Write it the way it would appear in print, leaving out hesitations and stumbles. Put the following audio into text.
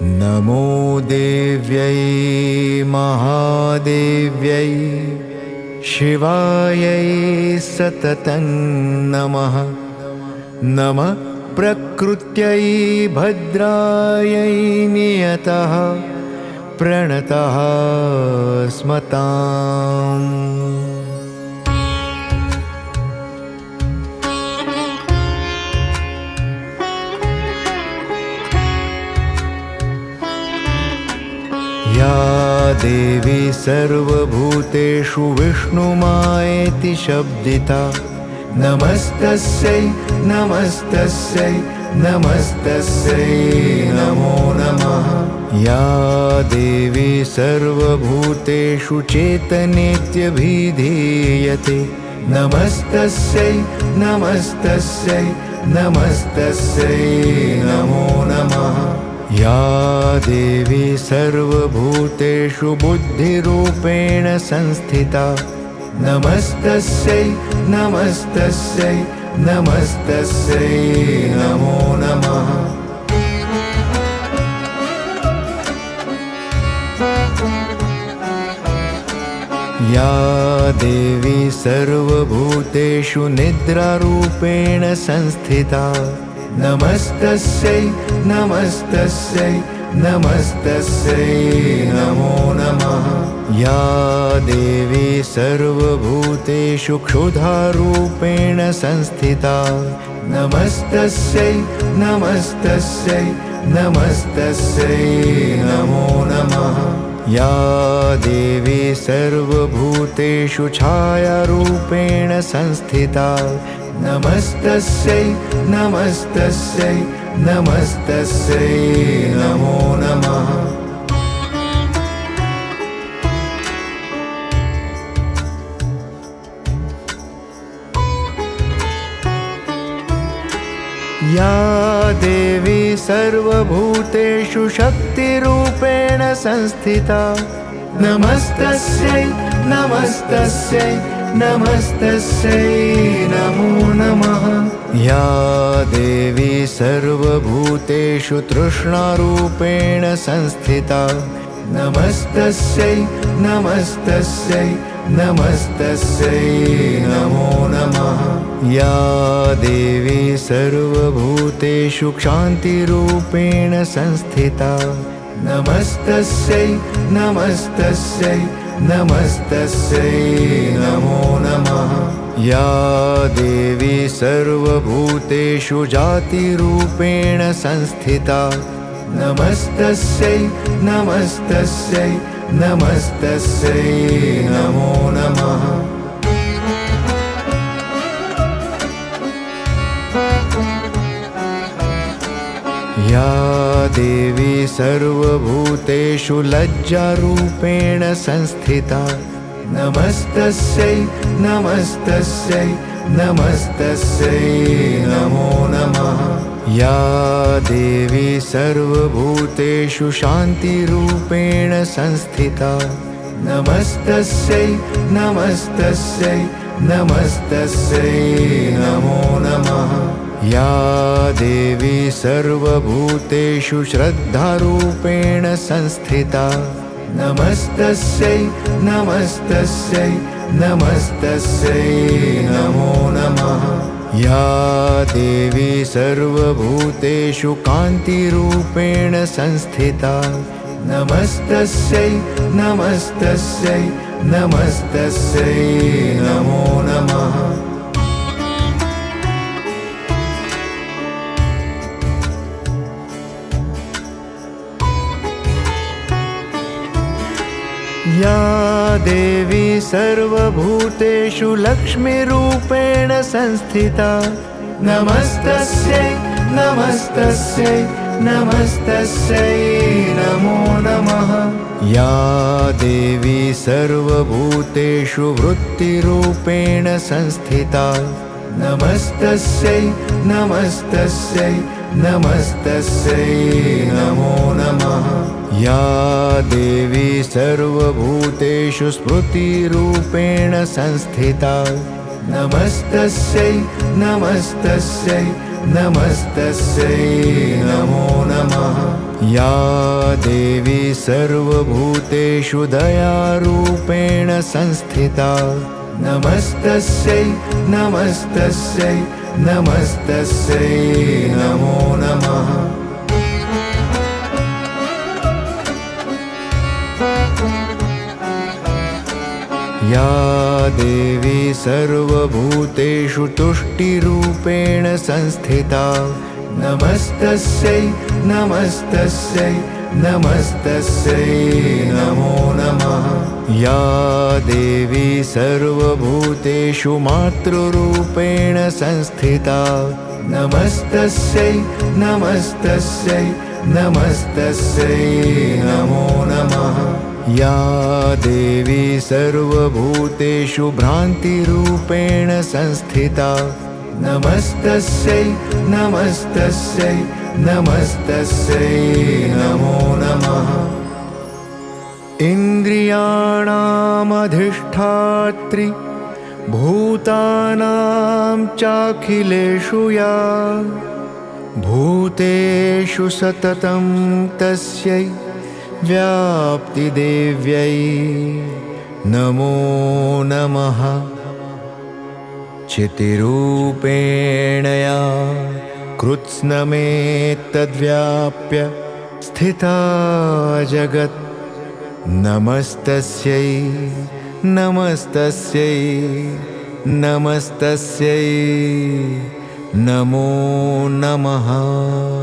नमो देव्यै महादेव्यै शिवायै सततं नमः। नमः प्रकृत्यै भद्रायै नियतः प्रणतः स्मताम्। या देवी सर्वभूतेषु विष्णुमायेति शब्दिता, नमस्तस्यै नमस्तस्यै नमस्तस्यै नमो नमः। या देवी सर्वभूतेषु चेतनेत्यभिधीयते, नमस्तस्यै नमस्तस्यै नमस्तस्यै नमो नमः। या देवी सर्वभूतेषु बुद्धिरूपेण संस्थिता, नमस्तस्यै नमस्तस्यै नमस्तस्यै नमो नमः। या देवी सर्वभूतेषु निद्रारूपेण संस्थिता, नमस्तस्यै नमस्तस्यै नमस्तस्यै नमो नमः। या देवी सर्वभूतेषु क्षुधारूपेण संस्थिता, नमस्तस्यै नमस्तस्यै नमस्तस्यै नमो नमः। या देवी सर्वभूतेषु छायारूपेण संस्थिता, नमस्तस्यै नमस्तस्यै नमस्तस्यै नमो नमः। या देवी सर्वभूतेषु शक्तिरूपेण संस्थिता, नमस्तस्यै नमस्तस्यै नमस्तस्यै नमो नमः। या देवी सर्वभूतेषु तृष्णारूपेण संस्थिता, नमस्तस्यै नमस्तस्यै नमस्तस्यै नमो नमः। या देवी सर्वभूतेषु क्षान्तिरूपेण संस्थिता, नमस्तस्यै नमस्तस्यै नमस्तस्यै नमो नमः। या देवी सर्वभूतेषु जातिरूपेण संस्थिता, नमस्तस्यै नमस्तस्यै नमस्तस्यै नमो नमः। या देवी सर्वभूतेषु लज्जारूपेण संस्थिता, नमस्तस्यै नमस्तस्यै नमस्तस्यै नमो नमः। या देवी सर्वभूतेषु शान्तिरूपेण संस्थिता, नमस्तस्यै नमस्तस्यै नमस्तस्यै नमो नमः। या देवी सर्वभूतेषु श्रद्धारूपेण संस्थिता, नमस्तस्यै नमस्तस्यै नमस्तस्यै नमो नमः। या देवी सर्वभूतेषु कान्तिरूपेण संस्थिता, नमस्तस्यै नमस्तस्यै नमस्तस्यै नमो नमः। या देवी सर्वभूतेषु लक्ष्मीरूपेण संस्थिता, नमस्तस्यै नमस्तस्यै नमस्तस्यै नमो नमः। या देवी सर्वभूतेषु वृत्तिरूपेण संस्थिता, नमस्तस्यै नमस्तस्यै नमस्तस्यै नमो नमः। या देवी सर्वभूतेषु स्मृतिरूपेण संस्थिता, नमस्तस्यै नमस्तस्यै नमस्तस्यै नमो नमः। या देवी सर्वभूतेषु दयारूपेण संस्थिता, नमस्तस्यै नमस्तस्यै नमस्तस्यै नमो नमः। या देवी सर्वभूतेषु तुष्टिरूपेण संस्थिता, नमस्तस्यै नमस्तस्यै नमस्तस्यै नमो नमः। या देवी सर्वभूतेषु मातृरूपेण संस्थिता, नमस्तस्यै नमस्तस्यै नमस्तस्यै नमो नमः। या देवी सर्वभूतेषु भ्रान्तिरूपेण संस्थिता, नमस्तस्यै नमस्तस्यै नमस्तस्यै नमो नमः। इन्द्रियाणामधिष्ठात्री भूतानां चाखिलेषु या, भूतेषु सततं तस्यै व्याप्तिदेव्यै नमो नमः। चितिरूपेण या कृत्स्नमेतद्व्याप्य स्थिता जगत्, नमस्तस्यै नमस्तस्यै नमस्तस्यै नमो नमः।